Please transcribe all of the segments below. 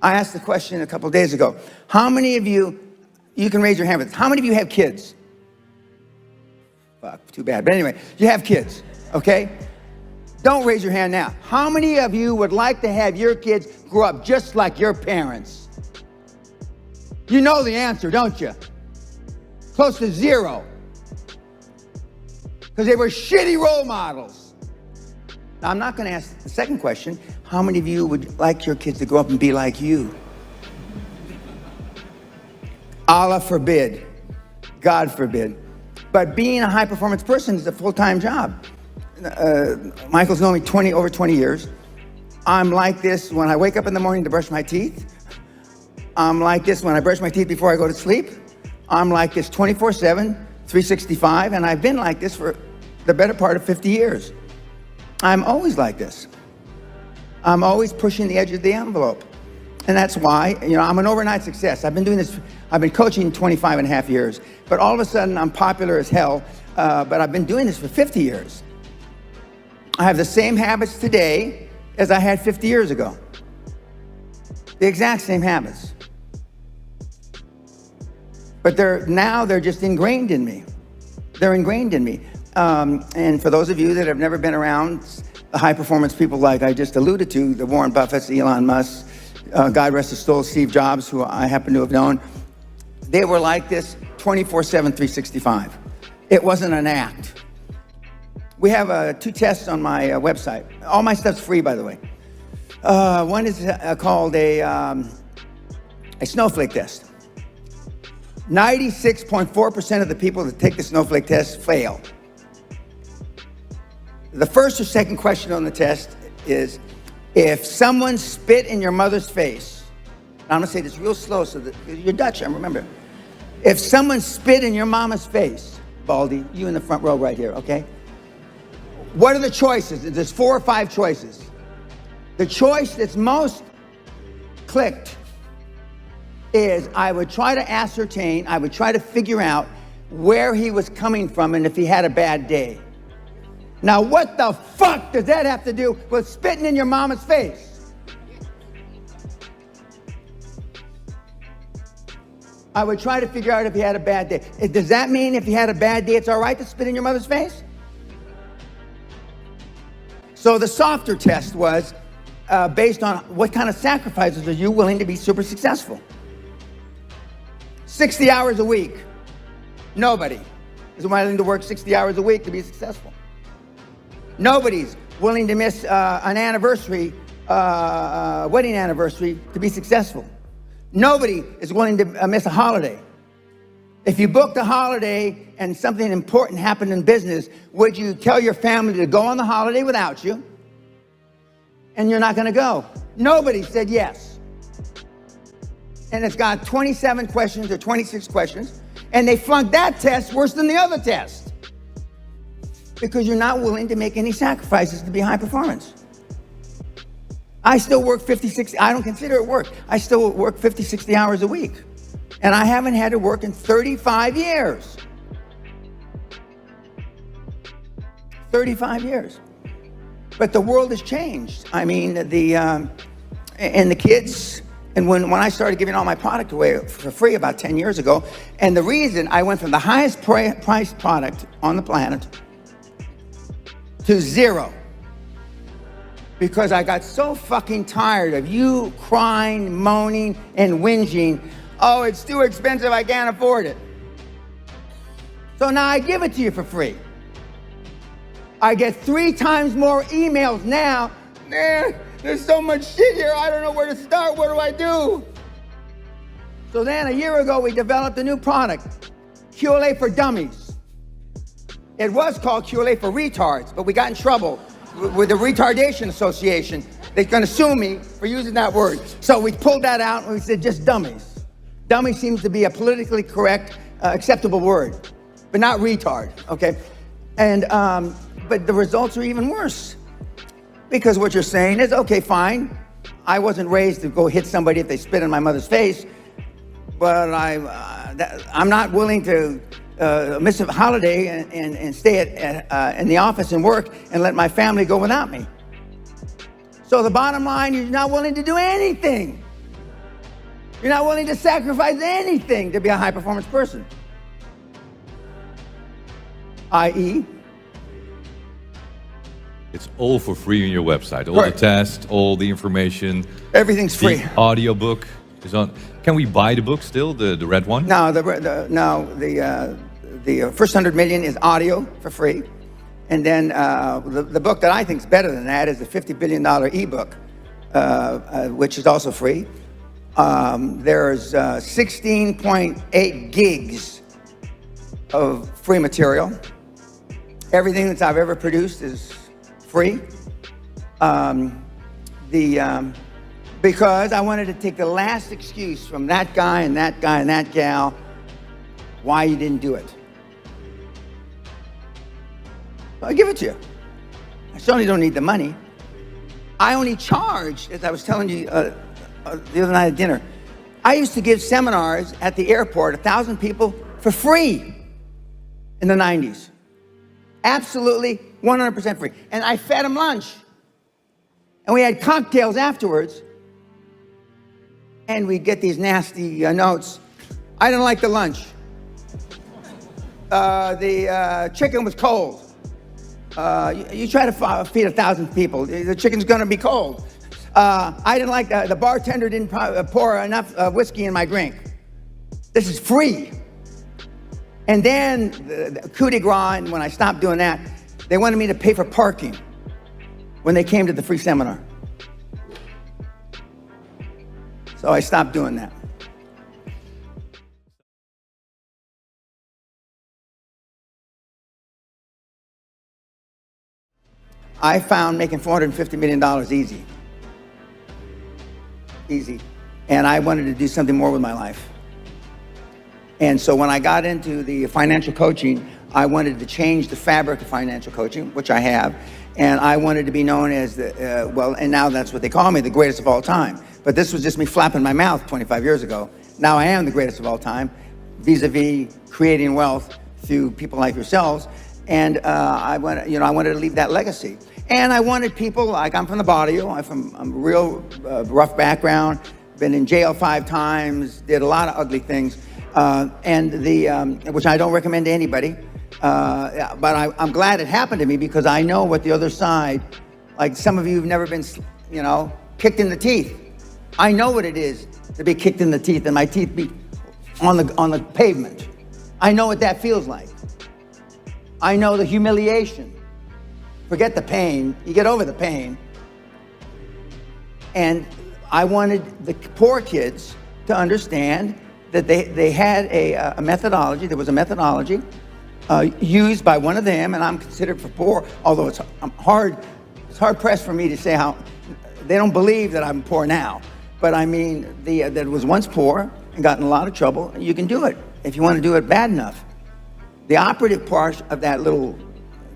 I asked the question a couple days ago. How many of you can raise your hand with this. How many of you have kids? Fuck, too bad. But anyway, you have kids, okay? Don't raise your hand now. How many of you would like to have your kids grow up just like your parents? You know the answer, don't you? Close to zero. Because they were shitty role models. Now, I'm not going to ask the second question. How many of you would like your kids to grow up and be like you? Allah forbid. God forbid. But being a high-performance person is a full-time job. Michael's known me over 20 years. I'm like this when I wake up in the morning to brush my teeth. I'm like this when I brush my teeth before I go to sleep. I'm like this 24/7, 365, and I've been like this for the better part of 50 years. I'm always like this. I'm always pushing the edge of the envelope. And that's why, I'm an overnight success. I've been coaching 25 and a half years, but all of a sudden I'm popular as hell, but I've been doing this for 50 years. I have the same habits today as I had 50 years ago. The exact same habits. But they're just ingrained in me. They're ingrained in me. And for those of you that have never been around the high performance people like I just alluded to, the Warren Buffetts, Elon Musk, God rest his soul, Steve Jobs, who I happen to have known, they were like this 24/7, 365. It wasn't an act. We have 2 tests on my website. All my stuff's free, by the way. One is called a snowflake test. 96.4% of the people that take the snowflake test fail. The first or second question on the test is, if someone spit in your mother's face, I'm gonna say this real slow so that you're Dutch, I remember. If someone spit in your mama's face, Baldy, you in the front row right here, okay? What are the choices? There's 4 or 5 choices. The choice that's most clicked is I would try to figure out where he was coming from and if he had a bad day. Now, what the fuck does that have to do with spitting in your mama's face? I would try to figure out if he had a bad day. Does that mean if he had a bad day, it's all right to spit in your mother's face? So the softer test was based on what kind of sacrifices are you willing to be super successful? 60 hours a week. Nobody is willing to work 60 hours a week to be successful. Nobody's willing to miss an anniversary, wedding anniversary to be successful. Nobody is willing to miss a holiday. If you booked a holiday and something important happened in business, would you tell your family to go on the holiday without you? And you're not gonna go. Nobody said yes. And it's got 27 questions or 26 questions, and they flunked that test worse than the other test. Because you're not willing to make any sacrifices to be high performance. I still work 50, 60, I don't consider it work. I still work 50, 60 hours a week. And I haven't had to work in 35 years. 35 years. But the world has changed. I mean, and the kids, and when I started giving all my product away for free about 10 years ago, and the reason I went from the highest priced product on the planet to zero, because I got so fucking tired of you crying, moaning, and whinging, oh, it's too expensive, I can't afford it. So now I give it to you for free. I get 3 times more emails now. Man, there's so much shit here, I don't know where to start, what do I do? So then a year ago, we developed a new product, QLA for Dummies. It was called QLA for Retards, but we got in trouble with the Retardation Association. They're gonna sue me for using that word. So we pulled that out and we said just dummies. Dummy seems to be a politically correct, acceptable word, but not retard, okay? And, but the results are even worse. Because what you're saying is, okay, fine. I wasn't raised to go hit somebody if they spit in my mother's face, but I'm not willing to miss a holiday and stay in the office and work and let my family go without me. So the bottom line, you're not willing to do anything You're not willing to sacrifice anything to be a high-performance person. I.e., it's all for free on your website. All Correct. the tests, all the information. everything's free. The audiobook is on. Can we buy the book still, the red one? No, the first 100 million is audio for free. And then the book that I think is better than that is the $50 billion ebook, which is also free. There's 16.8 gigs of free material. Everything that I've ever produced is free. Because I wanted to take the last excuse from that guy and that guy and that gal why you didn't do it. So I give it to you. I certainly don't need the money. I only charge, as I was telling you the other night at dinner, I used to give seminars at the airport, 1,000 people, for free in the 90s. Absolutely 100% free. And I fed them lunch. And we had cocktails afterwards. And we get these nasty notes. I didn't like the lunch. The chicken was cold. You try to feed 1,000 people, the chicken's gonna be cold. I didn't like the bartender didn't pour enough whiskey in my drink. This is free. And then the coup de grace, and when I stopped doing that, they wanted me to pay for parking when they came to the free seminar. So I stopped doing that. I found making $450 million easy. Easy. And I wanted to do something more with my life. And so when I got into the financial coaching, I wanted to change the fabric of financial coaching, which I have. And I wanted to be known as and now that's what they call me, the greatest of all time. But this was just me flapping my mouth 25 years ago. Now I am the greatest of all time, vis-a-vis creating wealth through people like yourselves. And I wanted to leave that legacy. And I wanted people, like I'm from the barrio, I'm a real rough background, been in jail 5 times, did a lot of ugly things, which I don't recommend to anybody. But I'm glad it happened to me because I know what the other side, like some of you have never been, kicked in the teeth. I know what it is to be kicked in the teeth and my teeth be on the pavement. I know what that feels like. I know the humiliation. Forget the pain, you get over the pain. And I wanted the poor kids to understand that they had a methodology, there was a methodology used by one of them, and I'm considered for poor, although it's hard pressed for me to say how, they don't believe that I'm poor now. But I mean, that was once poor and got in a lot of trouble, you can do it if you want to do it bad enough. The operative part of that little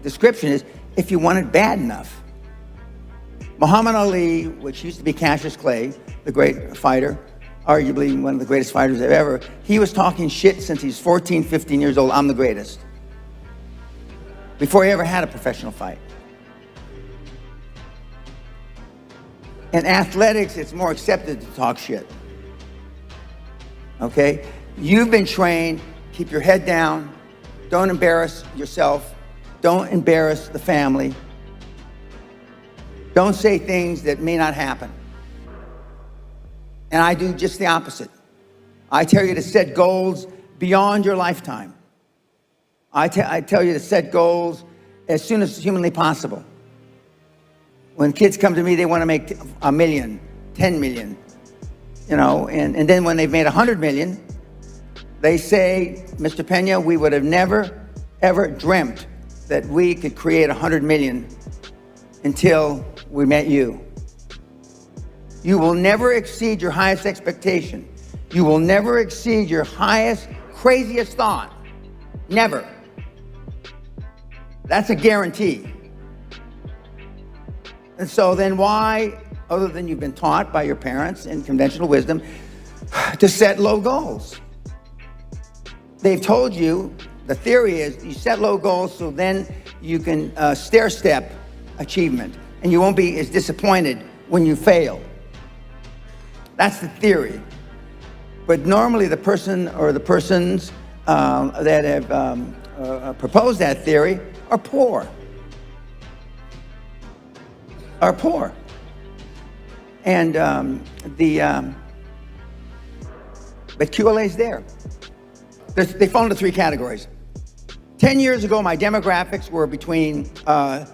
description is if you want it bad enough. Muhammad Ali, which used to be Cassius Clay, the great fighter, arguably one of the greatest fighters ever, he was talking shit since he's 14, 15 years old, I'm the greatest. Before he ever had a professional fight. In athletics, it's more accepted to talk shit. Okay? You've been trained, keep your head down, don't embarrass yourself, don't embarrass the family, don't say things that may not happen. And I do just the opposite. I tell you to set goals beyond your lifetime. I tell you to set goals as soon as humanly possible. When kids come to me, they want to make 1 million, 10 million, and then when they've made 100 million, they say, Mr. Pena, we would have never, ever dreamt that we could create 100 million until we met you. You will never exceed your highest expectation. You will never exceed your highest, craziest thought. Never. That's a guarantee. And so then why, other than you've been taught by your parents in conventional wisdom, to set low goals? They've told you, the theory is you set low goals so then you can stair-step achievement and you won't be as disappointed when you fail. That's the theory. But normally the person or the persons that have proposed that theory are poor. And but QLA's there. They fall into three categories. 10 years ago, my demographics were between 40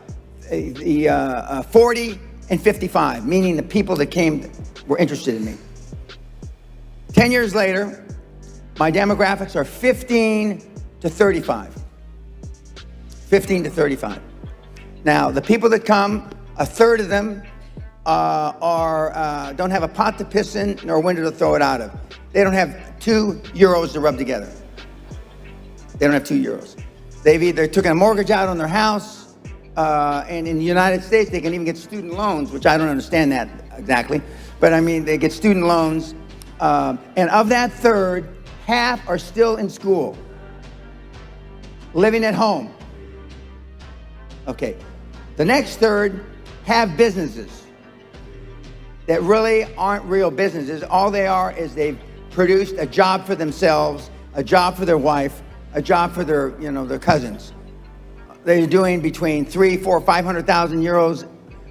and 55, meaning the people that came were interested in me. 10 years later, my demographics are 15 to 35. 15 to 35. Now, the people that come, a third of them don't have a pot to piss in nor a window to throw it out of. They don't have 2 euros to rub together. They don't have 2 euros. They've either taken a mortgage out on their house, and in the United States, they can even get student loans, which I don't understand that exactly. But I mean, they get student loans. And of that third, half are still in school, living at home. Okay. The next third have businesses that really aren't real businesses. All they are is they've produced a job for themselves, a job for their wife, a job for their, their cousins. They're doing between 300,000, 400,000, 500,000 euros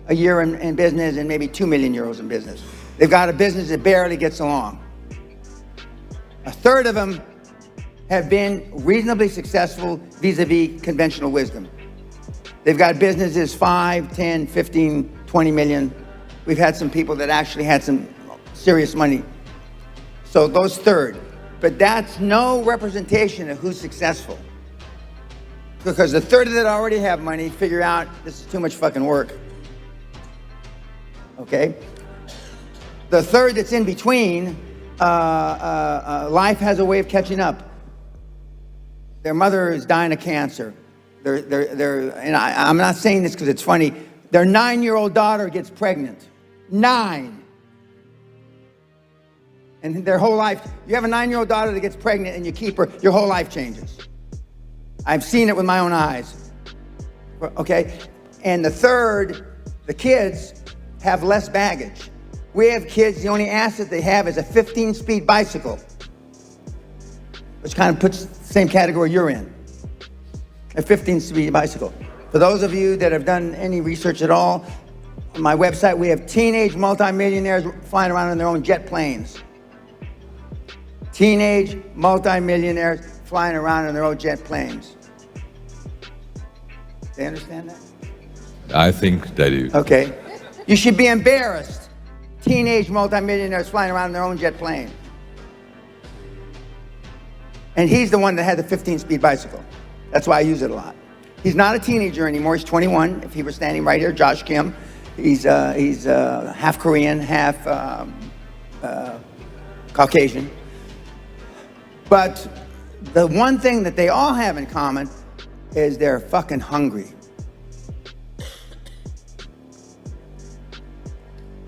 a year in business and maybe 2 million euros in business. They've got a business that barely gets along. A third of them have been reasonably successful vis-a-vis conventional wisdom. They've got businesses 5, 10, 15, 20 million. We've had some people that actually had some serious money. So those third. But that's no representation of who's successful. Because the third that already have money figure out this is too much fucking work. Okay? The third that's in between, life has a way of catching up. Their mother is dying of cancer. And I'm not saying this because it's funny. Their 9-year-old daughter gets pregnant. 9. And their whole life, you have a 9-year-old daughter that gets pregnant and you keep her, your whole life changes. I've seen it with my own eyes. Okay? And the third, the kids have less baggage. We have kids, the only asset they have is a 15-speed bicycle, which kind of puts the same category you're in. A 15-speed bicycle. For those of you that have done any research at all, on my website, we have teenage multimillionaires flying around in their own jet planes. Teenage multimillionaires flying around in their own jet planes. They understand that? I think they do. Okay. You should be embarrassed. Teenage multimillionaires flying around in their own jet plane. And he's the one that had the 15-speed bicycle. That's why I use it a lot. He's not a teenager anymore. He's 21. If he were standing right here, Josh Kim. He's half Korean, half Caucasian. But the one thing that they all have in common is they're fucking hungry.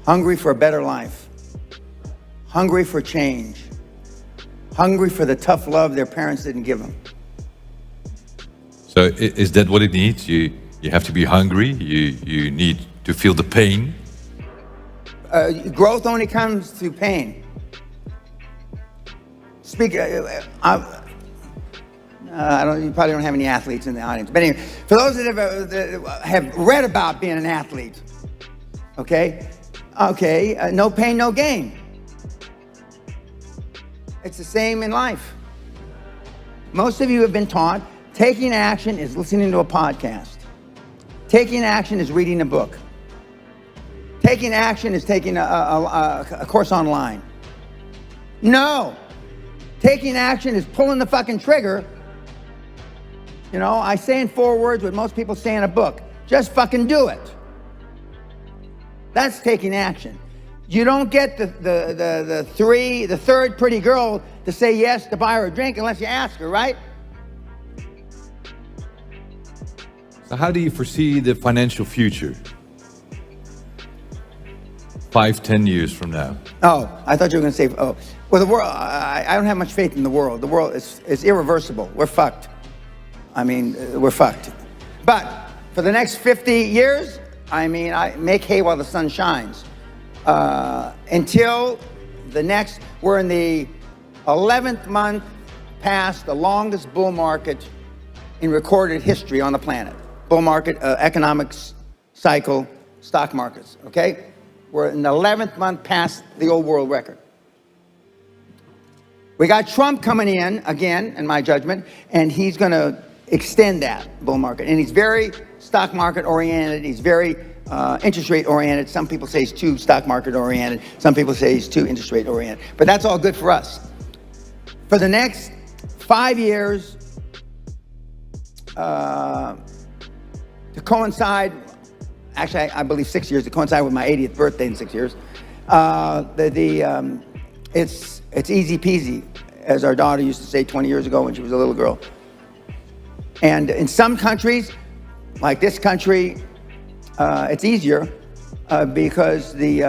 Hungry for a better life. Hungry for change. Hungry for the tough love their parents didn't give them. So is that what it needs? You have to be hungry. You need to feel the pain. Growth only comes through pain. You probably don't have any athletes in the audience. But anyway, for those that have read about being an athlete, okay, no pain, no gain. It's the same in life. Most of you have been taught taking action is listening to a podcast. Taking action is reading a book. Taking action is taking a course online. No. Taking action is pulling the fucking trigger. I say in 4 words what most people say in a book. Just fucking do it. That's taking action. You don't get the third pretty girl to say yes to buy her a drink unless you ask her, right? So how do you foresee the financial future? 5, 10 years from now? Oh, I thought you were going to say, well, the world, I don't have much faith in the world. The world is irreversible. We're fucked. I mean, we're fucked. But for the next 50 years, I make hay while the sun shines. Until we're in the 11th month past the longest bull market in recorded history on the planet. Bull market, economics cycle, stock markets, okay? We're in the 11th month past the old world record. We got Trump coming in again, in my judgment, and he's going to extend that bull market. And he's very stock market oriented. He's very interest rate oriented. Some people say he's too stock market oriented. Some people say he's too interest rate oriented. But that's all good for us. For the next 5 years, to coincide, actually I believe 6 years, to coincide with my 80th birthday in 6 years, it's easy peasy, as our daughter used to say 20 years ago when she was a little girl. And in some countries, like this country, it's easier because the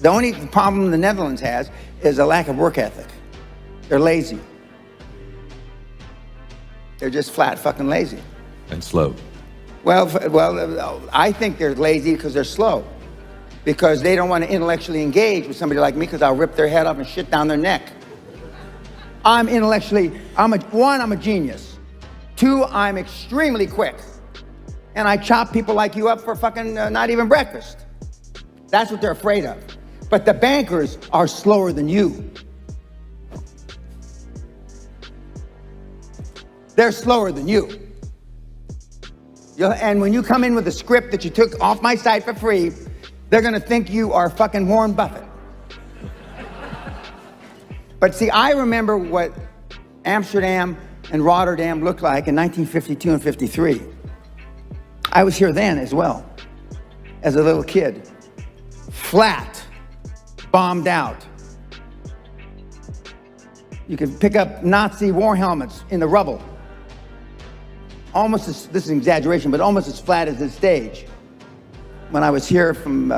only problem the Netherlands has is a lack of work ethic. They're lazy. They're just flat fucking lazy. And slow. Well, I think they're lazy because they're slow. Because they don't want to intellectually engage with somebody like me because I'll rip their head off and shit down their neck. I'm a genius. 2, I'm extremely quick. And I chop people like you up for fucking not even breakfast. That's what they're afraid of. But the bankers are slower than you. They're slower than you. And when you come in with a script that you took off my site for free, they're gonna think you are fucking Warren Buffett. But see, I remember what Amsterdam and Rotterdam looked like in 1952 and 53. I was here then as well, as a little kid. Flat, bombed out. You could pick up Nazi war helmets in the rubble. Almost, this is an exaggeration, but almost as flat as this stage. When I was here from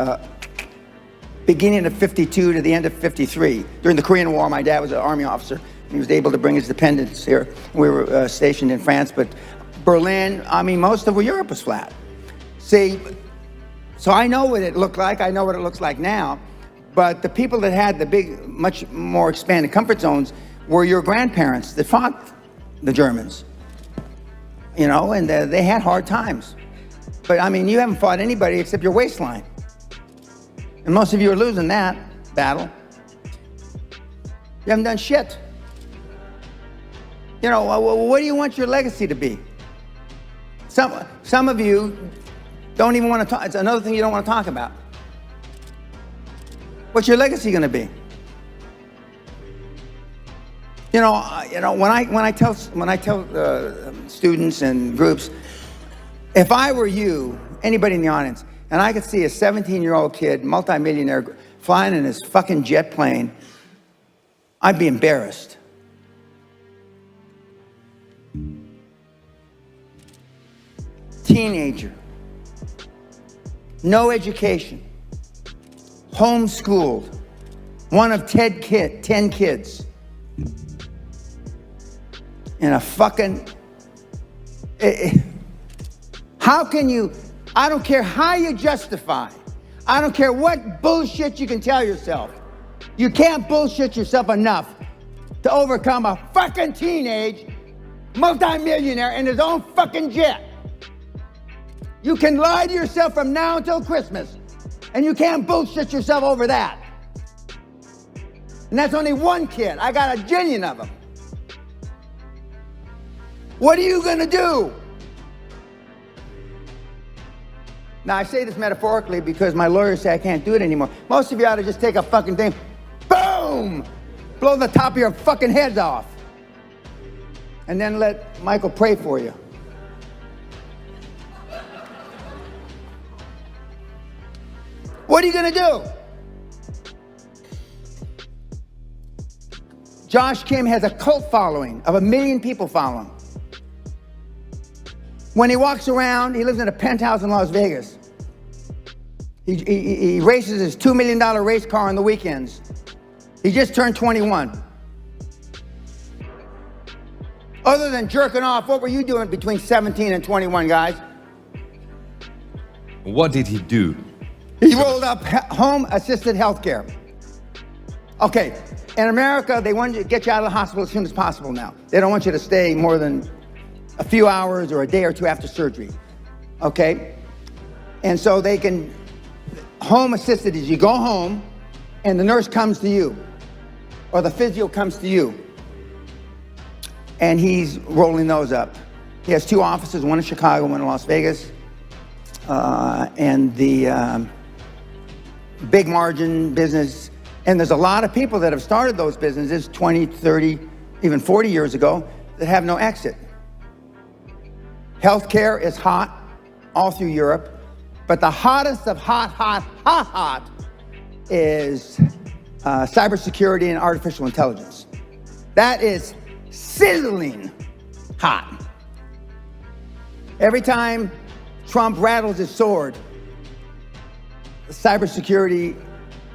beginning of 52 to the end of 53. During the Korean War, my dad was an army officer. He was able to bring his dependents here. We were stationed in France, but Berlin, I mean, most of Europe was flat. See, so I know what it looked like. I know what it looks like now. But the people that had the big, much more expanded comfort zones were your grandparents that fought the Germans. You know, and they had hard times. But I mean, you haven't fought anybody except your waistline. And most of you are losing that battle. You haven't done shit. You know, what do you want your legacy to be? Some of you don't even want to talk. It's another thing you don't want to talk about. What's your legacy going to be? You know, when I tell students and groups, if I were you, anybody in the audience, and I could see a 17-year-old kid, multimillionaire, flying in his fucking jet plane, I'd be embarrassed. Teenager, no education, homeschooled, one of 10 kids, in a fucking... How can you... I don't care how you justify. I don't care what bullshit you can tell yourself. You can't bullshit yourself enough to overcome a fucking teenage multimillionaire in his own fucking jet. You can lie to yourself from now until Christmas, and you can't bullshit yourself over that. And that's only one kid. I got a jillion of them. What are you gonna do? Now, I say this metaphorically because my lawyers say I can't do it anymore. Most of you ought to just take a fucking thing, boom, blow the top of your fucking heads off, and then let Michael pray for you. What are you gonna do? Josh Kim has a cult following of 1 million people following. When he walks around, he lives in a penthouse in Las Vegas. He races his $2 million race car on the weekends. He just turned 21. Other than jerking off, what were you doing between 17 and 21, guys? What did he do? He rolled up home-assisted healthcare. Okay, in America, they want to get you out of the hospital as soon as possible now. They don't want you to stay more than a few hours or a day or two after surgery, okay? And so they can, home assisted is you go home and the nurse comes to you or the physio comes to you and he's rolling those up. He has 2 offices, one in Chicago, one in Las Vegas. And the big margin business. And there's a lot of people that have started those businesses 20, 30, even 40 years ago that have no exit. Healthcare is hot all through Europe, but the hottest of hot is cybersecurity and artificial intelligence. That is sizzling hot. Every time Trump rattles his sword, cybersecurity,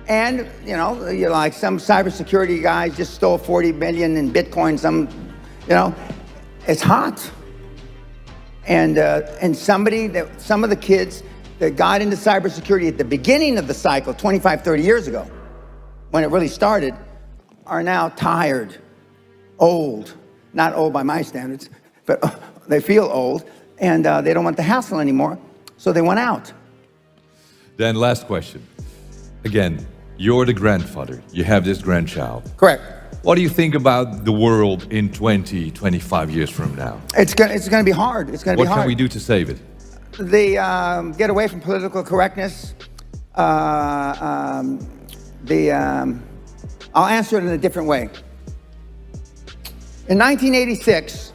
and like some cybersecurity guys just stole 40 million in Bitcoin. Some it's hot. And some of the kids that got into cybersecurity at the beginning of the cycle, 25, 30 years ago, when it really started, are now tired, old. Not old by my standards, but they feel old, and they don't want the hassle anymore, so they went out. Then last question. Again, you're the grandfather. You have this grandchild. Correct. What do you think about the world in 20, 25 years from now? It's going to be hard. It's going to be hard. What can we do to save it? Get away from political correctness. I'll answer it in a different way. In 1986,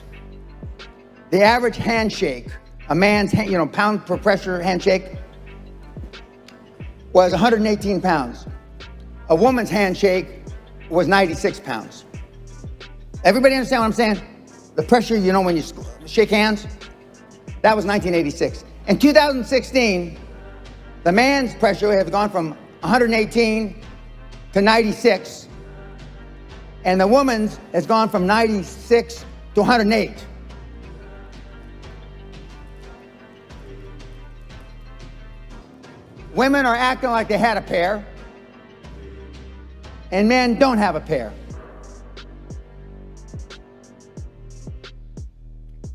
the average handshake, a man's pound per pressure handshake, was 118 pounds. A woman's handshake was 96 pounds. Everybody understand what I'm saying? The pressure, when you shake hands, that was 1986. In 2016, the man's pressure has gone from 118 to 96, and the woman's has gone from 96 to 108. Women are acting like they had a pair, and men don't have a pair.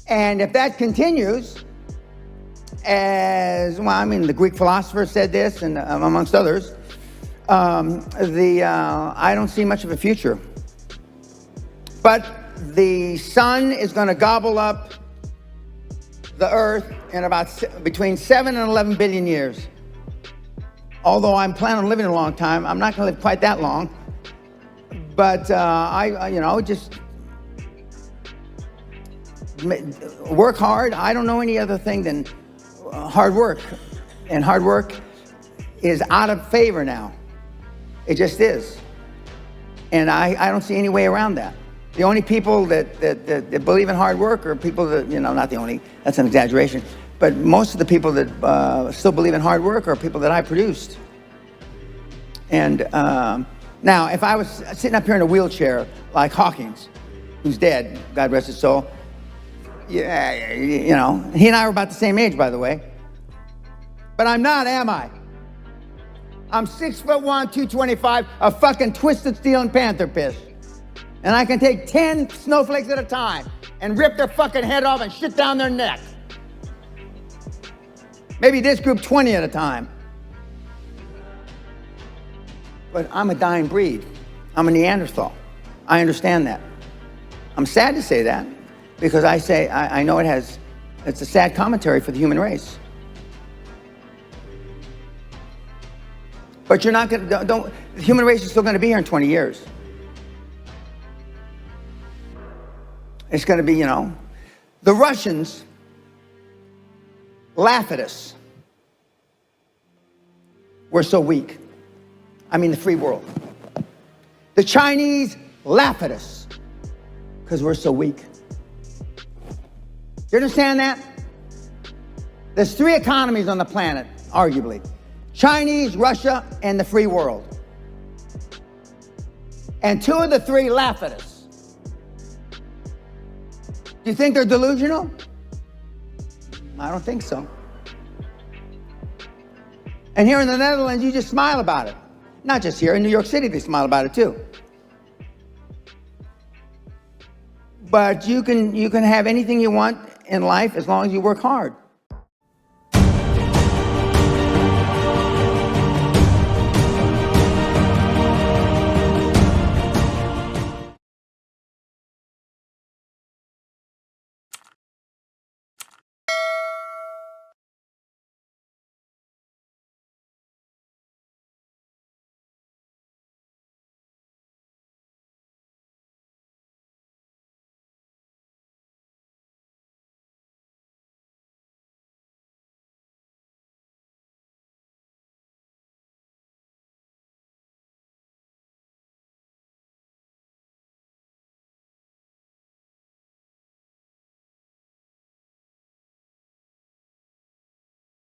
And if that continues, the Greek philosopher said this, and amongst others, I don't see much of a future. But the sun is going to gobble up the earth in about between 7 and 11 billion years. Although I'm planning on living a long time, I'm not going to live quite that long. But just work hard. I don't know any other thing than hard work. And hard work is out of favor now. It just is. And I don't see any way around that. The only people that believe in hard work are people that, not the only, that's an exaggeration, but most of the people that still believe in hard work are people that I produced. And now, if I was sitting up here in a wheelchair like Hawkins, who's dead, God rest his soul, he and I were about the same age, by the way. But I'm not, am I? I'm 6'1", 225, a fucking twisted steel and panther piss. And I can take 10 snowflakes at a time and rip their fucking head off and shit down their neck. Maybe this group 20 at a time. But I'm a dying breed. I'm a Neanderthal. I understand that. I'm sad to say that because I know it's a sad commentary for the human race. But you're not the human race is still gonna be here in 20 years. It's gonna be, the Russians laugh at us. We're so weak. I mean, the free world. The Chinese laugh at us because we're so weak. You understand that? There's 3 economies on the planet, arguably. Chinese, Russia, and the free world. And 2 of the 3 laugh at us. Do you think they're delusional? I don't think so. And here in the Netherlands, you just smile about it. Not just here, in New York City, they smile about it too. But you can have anything you want in life as long as you work hard.